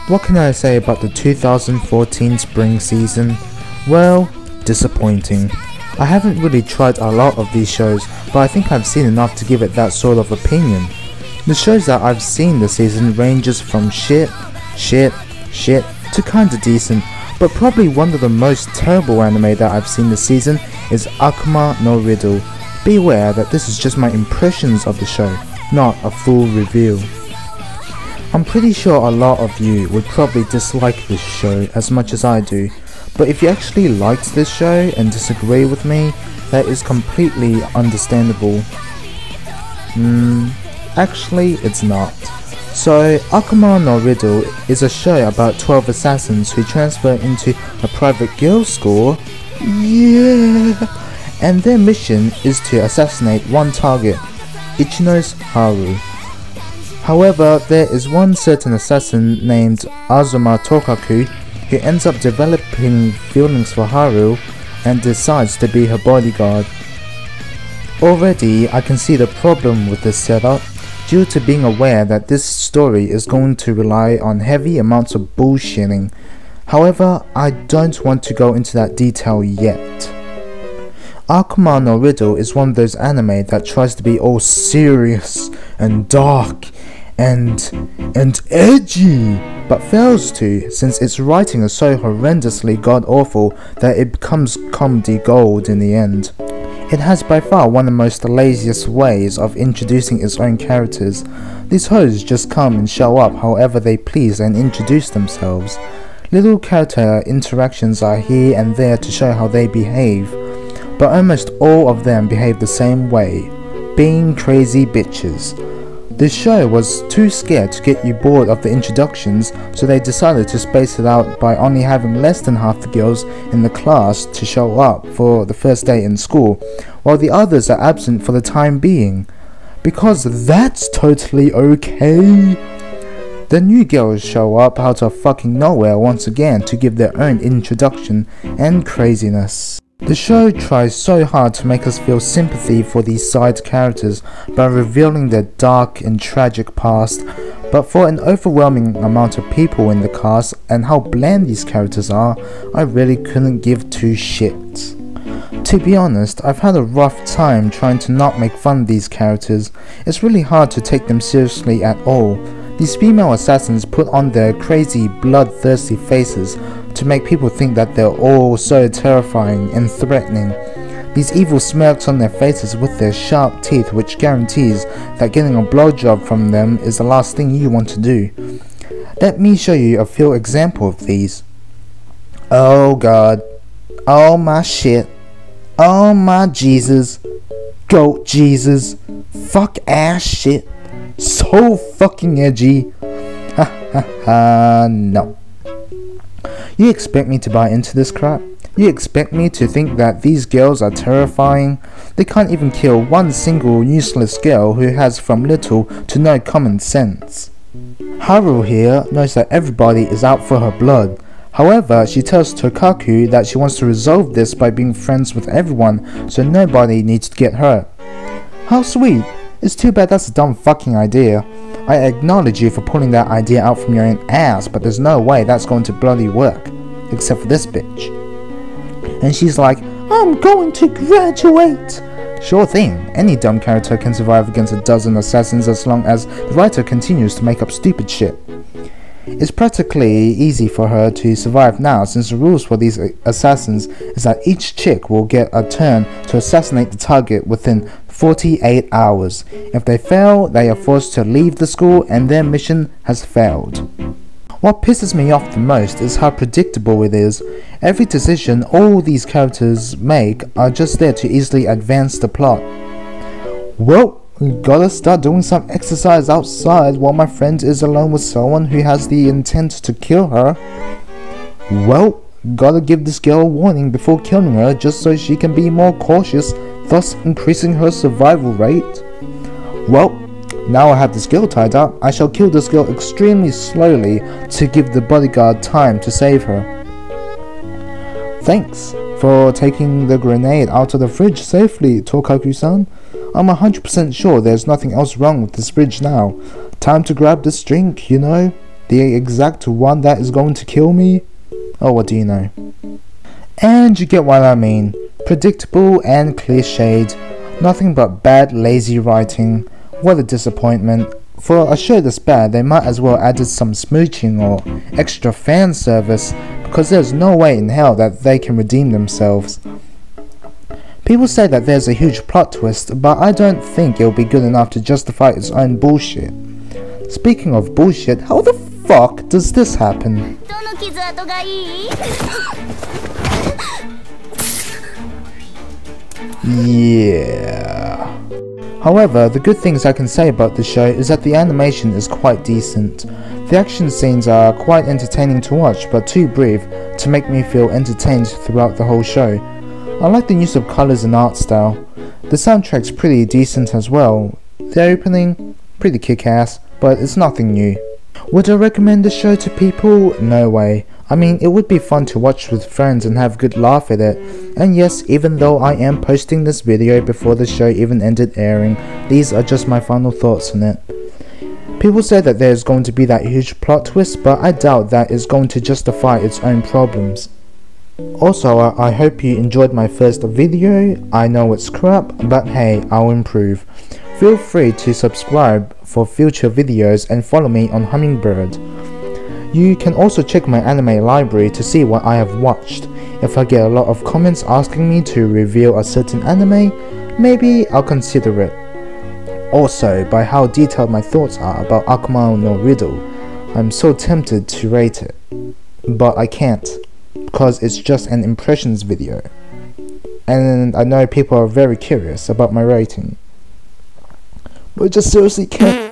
What can I say about the 2014 spring season? Well, disappointing. I haven't really tried a lot of these shows, but I think I've seen enough to give it that sort of opinion. The shows that I've seen this season ranges from shit to kinda decent, but probably one of the most terrible anime that I've seen this season is Akuma No Riddle. Beware that this is just my impressions of the show, not a full review. I'm pretty sure a lot of you would probably dislike this show as much as I do, but if you actually liked this show and disagree with me, that is completely understandable. Actually it's not. So Akuma No Riddle is a show about 12 assassins who transfer into a private girls' school, and their mission is to assassinate one target, Ichino's Haru. However, there is one certain assassin named Azuma Tokaku who ends up developing feelings for Haru and decides to be her bodyguard. Already, I can see the problem with this setup due to being aware that this story is going to rely on heavy amounts of bullshitting. However, I don't want to go into that detail yet. Akuma no Riddle is one of those anime that tries to be all serious and dark and edgy, but fails to, since its writing is so horrendously god-awful that it becomes comedy gold in the end. It has by far one of the most laziest ways of introducing its own characters. These hoes just come and show up however they please and introduce themselves. Little character interactions are here and there to show how they behave, but almost all of them behave the same way, being crazy bitches. This show was too scared to get you bored of the introductions, so they decided to space it out by only having less than half the girls in the class to show up for the first day in school, while the others are absent for the time being. Because that's totally okay. The new girls show up out of fucking nowhere once again to give their own introduction and craziness. The show tries so hard to make us feel sympathy for these side characters by revealing their dark and tragic past, but for an overwhelming amount of people in the cast and how bland these characters are, I really couldn't give two shits. To be honest, I've had a rough time trying to not make fun of these characters. It's really hard to take them seriously at all. These female assassins put on their crazy bloodthirsty faces to make people think that they're all so terrifying and threatening. These evil smirks on their faces with their sharp teeth, which guarantees that getting a blowjob from them is the last thing you want to do. Let me show you a few examples of these. Oh god. Oh my shit. Oh my Jesus. Goat Jesus. Fuck ass shit. So fucking edgy. Ha ha ha, no. You expect me to buy into this crap? You expect me to think that these girls are terrifying? They can't even kill one single useless girl who has from little to no common sense. Haru here knows that everybody is out for her blood. However, she tells Tokaku that she wants to resolve this by being friends with everyone so nobody needs to get hurt. How sweet. It's too bad that's a dumb fucking idea. I acknowledge you for pulling that idea out from your own ass, but there's no way that's going to bloody work. Except for this bitch. And she's like, I'm going to graduate! Sure thing, any dumb character can survive against a dozen assassins as long as the writer continues to make up stupid shit. It's practically easy for her to survive now, since the rules for these assassins is that each chick will get a turn to assassinate the target within 48 hours. If they fail, they are forced to leave the school and their mission has failed. What pisses me off the most is how predictable it is. Every decision all these characters make are just there to easily advance the plot. Well, gotta start doing some exercise outside while my friend is alone with someone who has the intent to kill her. Well, gotta give this girl a warning before killing her just so she can be more cautious, thus increasing her survival rate. Well, now I have this girl tied up, I shall kill this girl extremely slowly to give the bodyguard time to save her. Thanks for taking the grenade out of the fridge safely, Tokaku-san. I'm 100% sure there's nothing else wrong with this fridge now. Time to grab this drink, you know? the exact one that is going to kill me? Oh, what do you know? And you get what I mean. Predictable and cliched. Nothing but bad, lazy writing. What a disappointment. For a show this bad, they might as well added some smooching or extra fan service, because there's no way in hell that they can redeem themselves. People say that there's a huge plot twist, but I don't think it'll be good enough to justify its own bullshit. Speaking of bullshit, how the fuck does this happen? Yeah. However, the good things I can say about the show is that the animation is quite decent. The action scenes are quite entertaining to watch, but too brief to make me feel entertained throughout the whole show. I like the use of colours and art style. The soundtrack's pretty decent as well. The opening, pretty kick-ass, but it's nothing new. Would I recommend the show to people? No way. I mean, it would be fun to watch with friends and have a good laugh at it. And yes, even though I am posting this video before the show even ended airing, these are just my final thoughts on it. People say that there's going to be that huge plot twist, but I doubt that it's going to justify its own problems. Also, I hope you enjoyed my first video. I know it's crap, but hey, I'll improve. Feel free to subscribe for future videos and follow me on Hummingbird. You can also check my anime library to see what I have watched. If I get a lot of comments asking me to review a certain anime, maybe I'll consider it. Also, by how detailed my thoughts are about Akuma No Riddle, I'm so tempted to rate it. But I can't, because it's just an impressions video. And I know people are very curious about my rating. But I just seriously can't.